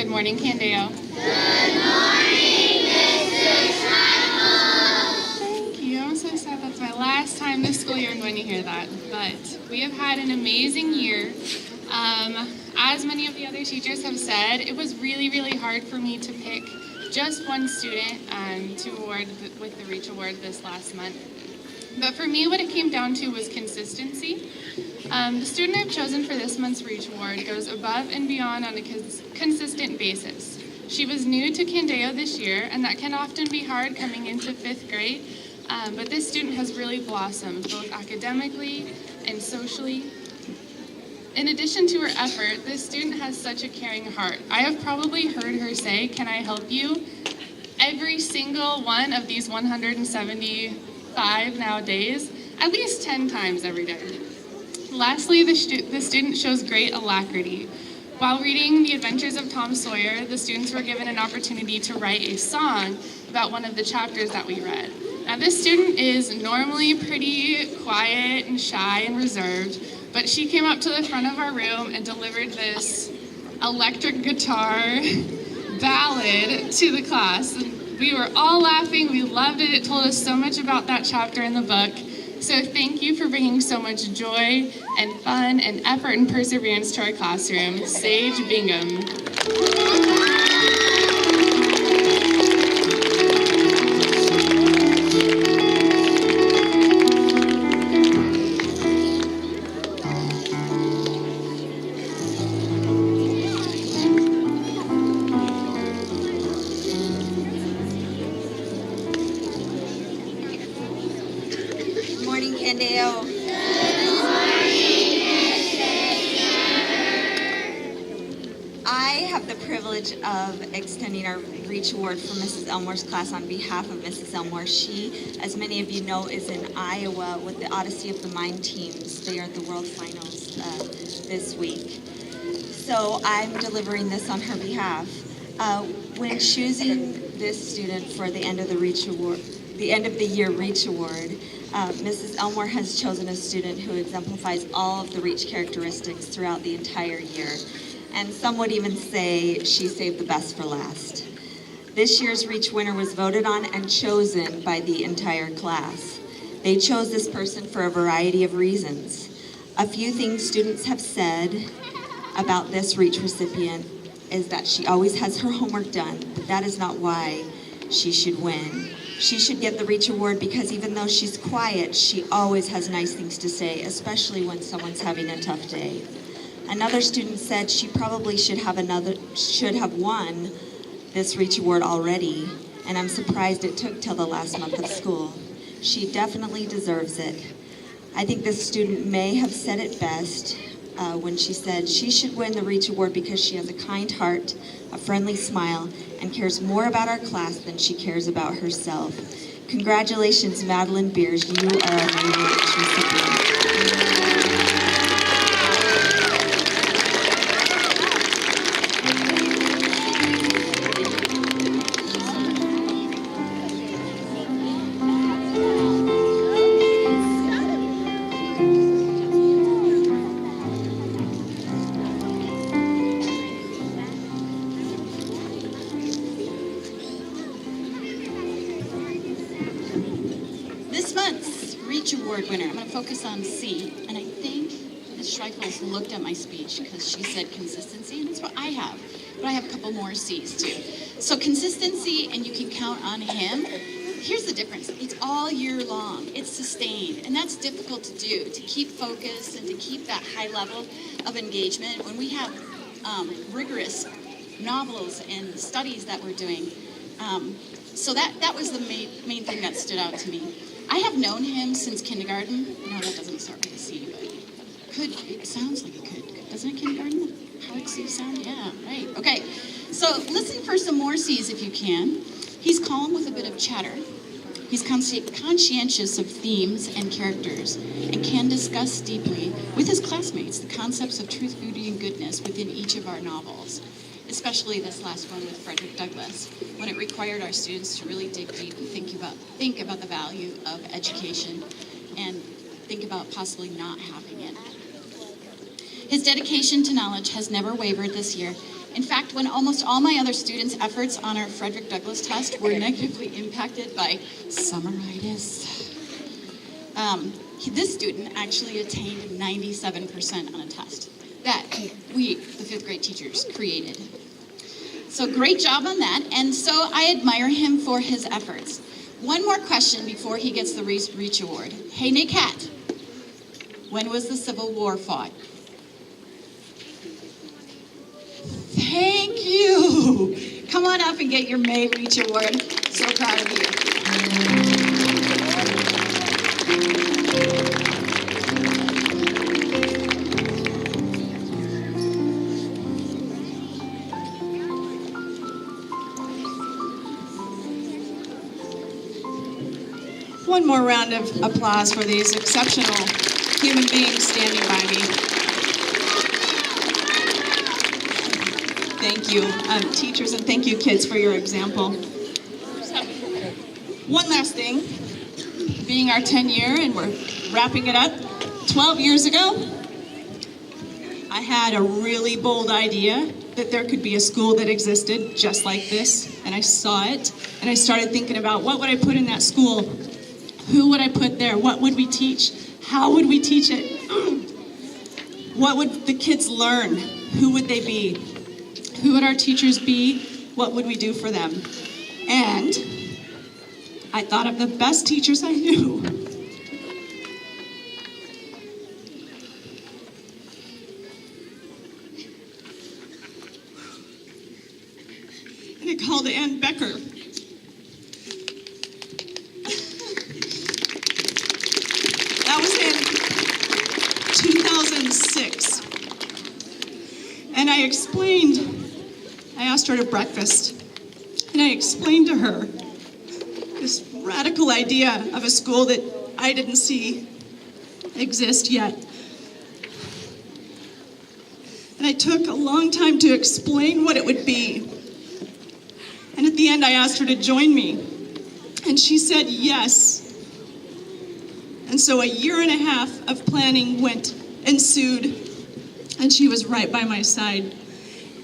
Good morning, Candeo. Good morning, Mrs. Schreiber. Thank you. I'm so sad that's my last time this school year I'm going to hear that. But we have had an amazing year. As many of the other teachers have said, it was really, really hard for me to pick just one student to award with the Reach Award this last month. But for me, what it came down to was consistency. The student I've chosen for this month's Reach Award goes above and beyond on a consistent basis. She was new to Candeo this year, and that can often be hard coming into 5th grade, but this student has really blossomed, both academically and socially. In addition to her effort, this student has such a caring heart. I have probably heard her say, "Can I help you?" every single one of these 175 nowadays, at least 10 times every day. Lastly, the student shows great alacrity. While reading The Adventures of Tom Sawyer, the students were given an opportunity to write a song about one of the chapters that we read. Now, this student is normally pretty quiet and shy and reserved, but she came up to the front of our room and delivered this electric guitar ballad to the class. And we were all laughing, we loved it. It told us so much about that chapter in the book. So thank you for bringing so much joy and fun and effort and perseverance to our classroom. Sage Bingham. Candeo. Good morning, I have the privilege of extending our Reach Award for Mrs. Elmore's class on behalf of Mrs. Elmore. She, as many of you know, is in Iowa with the Odyssey of the Mind teams. They are at the World Finals this week. So I'm delivering this on her behalf. When choosing this student for the end of the Reach Award, the end of the year Reach Award, Mrs. Elmore has chosen a student who exemplifies all of the Reach characteristics throughout the entire year. And some would even say she saved the best for last. This year's Reach winner was voted on and chosen by the entire class. They chose this person for a variety of reasons. A few things students have said about this Reach recipient is that she always has her homework done, but that is not why she should win. She should get the Reach Award because even though she's quiet, she always has nice things to say, especially when someone's having a tough day. Another student said she probably should have won this Reach Award already, and I'm surprised it took till the last month of school. She definitely deserves it. I think this student may have said it best when she said she should win the Reach Award because she has a kind heart, a friendly smile, and cares more about our class than she cares about herself. Congratulations, Madeline Beers. You are a Reach recipient. This month's Reach Award winner, I'm going to focus on C, and I think Ms. Schreifels looked at my speech because she said consistency, and that's what I have. But I have a couple more C's too. So consistency, and you can count on him. Here's the difference. It's all year long. It's sustained, and that's difficult to do, to keep focus and to keep that high level of engagement when we have rigorous novels and studies that we're doing. So that was the main thing that stood out to me. I have known him since kindergarten. No, that doesn't start with a C, but it sounds like it could. Doesn't it, kindergarten? How does C sound? Yeah, right. Okay, so listen for some more C's if you can. He's calm with a bit of chatter. He's conscientious of themes and characters and can discuss deeply with his classmates the concepts of truth, beauty, and goodness within each of our novels, especially this last one with Frederick Douglass, when it required our students to really dig deep and think about the value of education and think about possibly not having it. His dedication to knowledge has never wavered this year, In fact, when almost all my other students' efforts on our Frederick Douglass test were negatively impacted by summaritis, this student actually attained 97% on a test that we, the fifth grade teachers, created. So great job on that, and so I admire him for his efforts. One more question before he gets the Reach Award. Hey, Nick Hat, when was the Civil War fought? Thank you. Come on up and get your May Reach Award. So proud of you. One more round of applause for these exceptional human beings standing by me. Thank you, teachers, and thank you, kids, for your example. One last thing, being our 10th year, and we're wrapping it up, 12 years ago, I had a really bold idea that there could be a school that existed just like this, and I saw it, and I started thinking about what would I put in that school? Who would I put there? What would we teach? How would we teach it? What would the kids learn? Who would they be? Who would our teachers be? What would we do for them? And I thought of the best teachers I knew. And I called Ann Becker. That was in 2006. And I asked her to breakfast, and I explained to her this radical idea of a school that I didn't see exist yet. And I took a long time to explain what it would be. And at the end, I asked her to join me, and she said yes. And so a year and a half of planning ensued, and she was right by my side.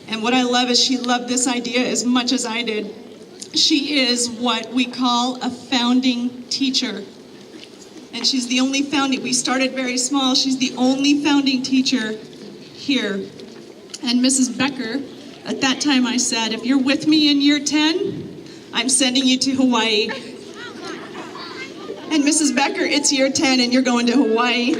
And what I love is she loved this idea as much as I did. She is what we call a founding teacher. And she's the only founding, we started very small, she's the only founding teacher here. And Mrs. Becker, at that time I said, if you're with me in year 10, I'm sending you to Hawaii. And Mrs. Becker, it's year 10 and you're going to Hawaii.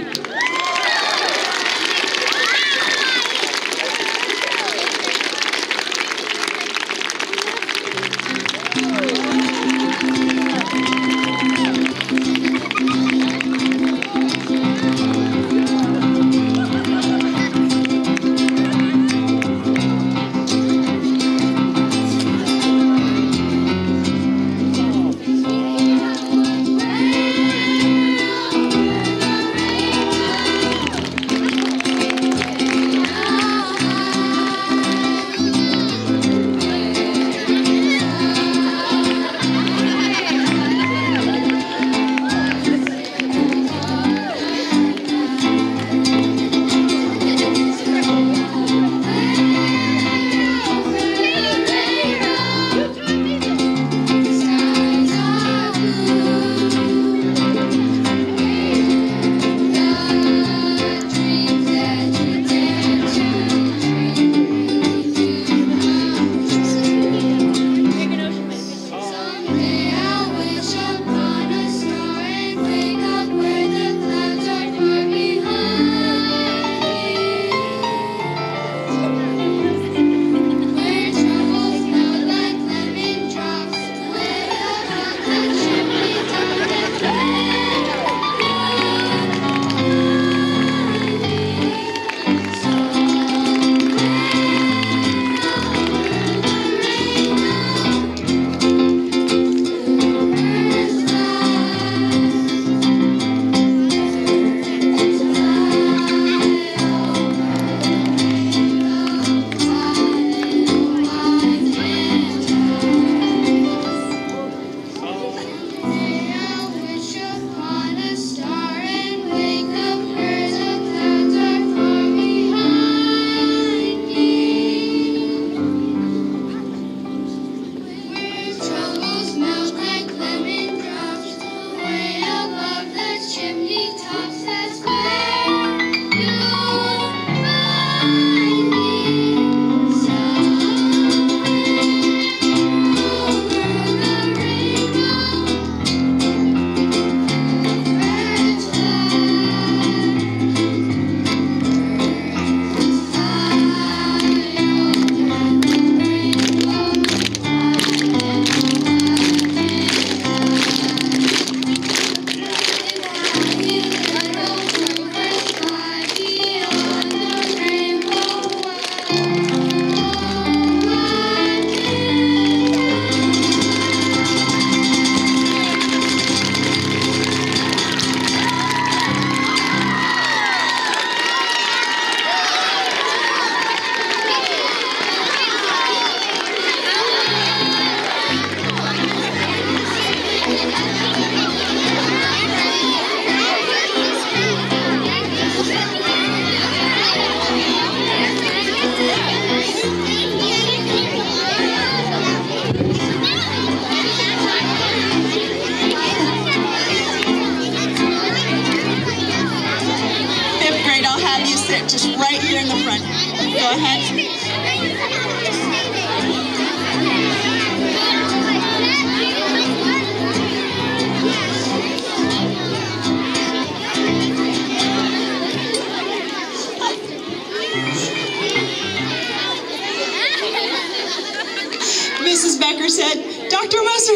Mrs. Becker said, Dr. Musser,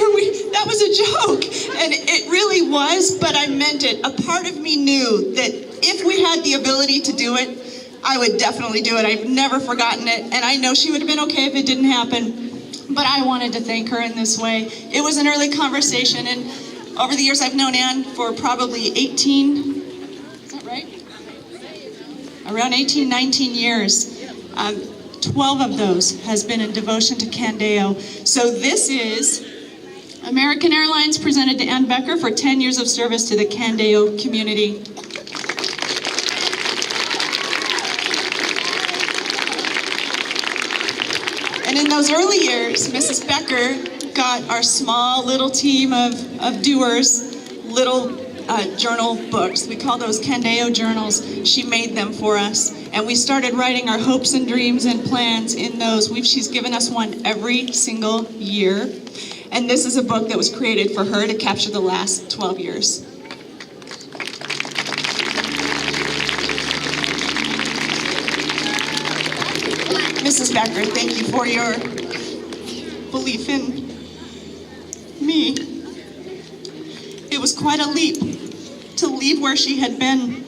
that was a joke. And it really was, but I meant it. A part of me knew that if we had the ability to do it, I would definitely do it. I've never forgotten it, and I know she would have been okay if it didn't happen. But I wanted to thank her in this way. It was an early conversation, and over the years I've known Ann for probably 18, is that right? Around 18, 19 years. 12 of those has been in devotion to Candeo. So this is American Airlines presented to Ann Becker for 10 years of service to the Candeo community. And in those early years, Mrs. Becker got our small little team of doers little journal books. We call those Candeo journals. She made them for us. And we started writing our hopes and dreams and plans in those. She's given us one every single year. And this is a book that was created for her to capture the last 12 years. Mrs. Becker, thank you for your belief in me. It was quite a leap to leave where she had been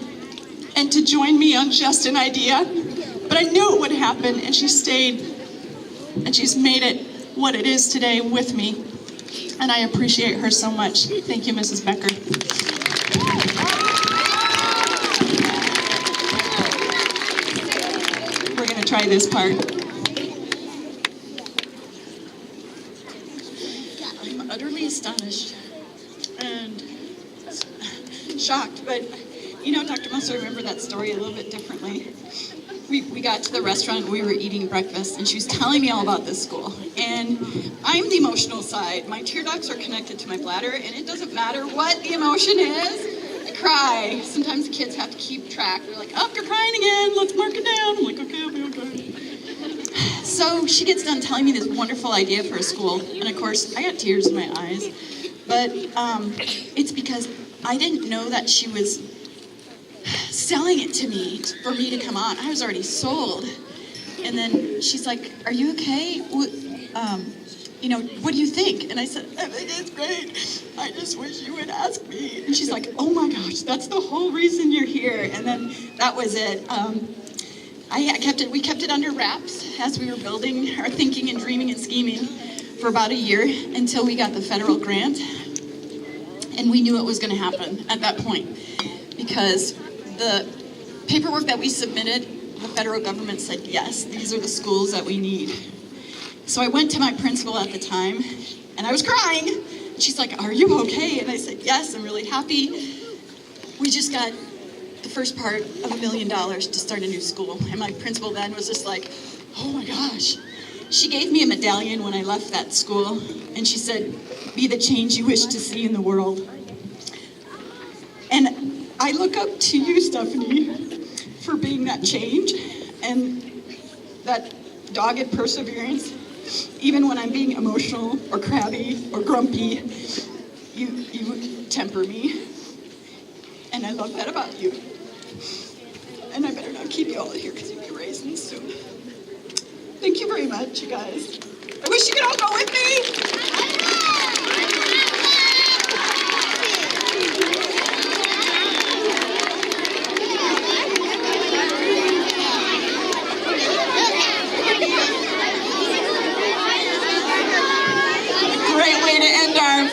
and to join me on just an idea. But I knew it would happen, and she stayed, and she's made it what it is today with me. And I appreciate her so much. Thank you, Mrs. Becker. We're going to try this part. I'm utterly astonished and shocked, but you know, Dr. Musser, I remember that story a little bit differently. We got to the restaurant, we were eating breakfast, and she was telling me all about this school. And I'm the emotional side. My tear ducts are connected to my bladder, and it doesn't matter what the emotion is, I cry. Sometimes the kids have to keep track. They're like, oh, you're crying again, let's mark it down. I'm like, okay, I'll be okay. So she gets done telling me this wonderful idea for a school, and of course, I got tears in my eyes. But it's because I didn't know that she was selling it to me for me to come on. I was already sold. And then she's like, are you okay? What do you think? And I said, I think it's great. I just wish you would ask me. And she's like, oh my gosh, that's the whole reason you're here. And then that was it. We kept it under wraps as we were building our thinking and dreaming and scheming for about a year until we got the federal grant. And we knew it was going to happen at that point because the paperwork that we submitted, the federal government said, yes, these are the schools that we need. So I went to my principal at the time, and I was crying. She's like, are you okay? And I said, yes, I'm really happy. We just got the first part of $1 million to start a new school. And my principal then was just like, oh my gosh. She gave me a medallion when I left that school, and she said, be the change you wish to see in the world. And I look up to you, Stephanie, for being that change and that dogged perseverance. Even when I'm being emotional or crabby or grumpy, you temper me. And I love that about you. And I better not keep you all here because you'll be raisins soon. Thank you very much, you guys. I wish you could all go with me.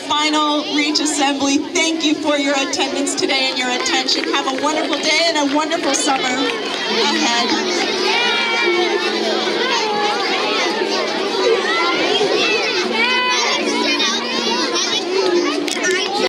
Final Reach Assembly. Thank you for your attendance today and your attention. Have a wonderful day and a wonderful summer ahead.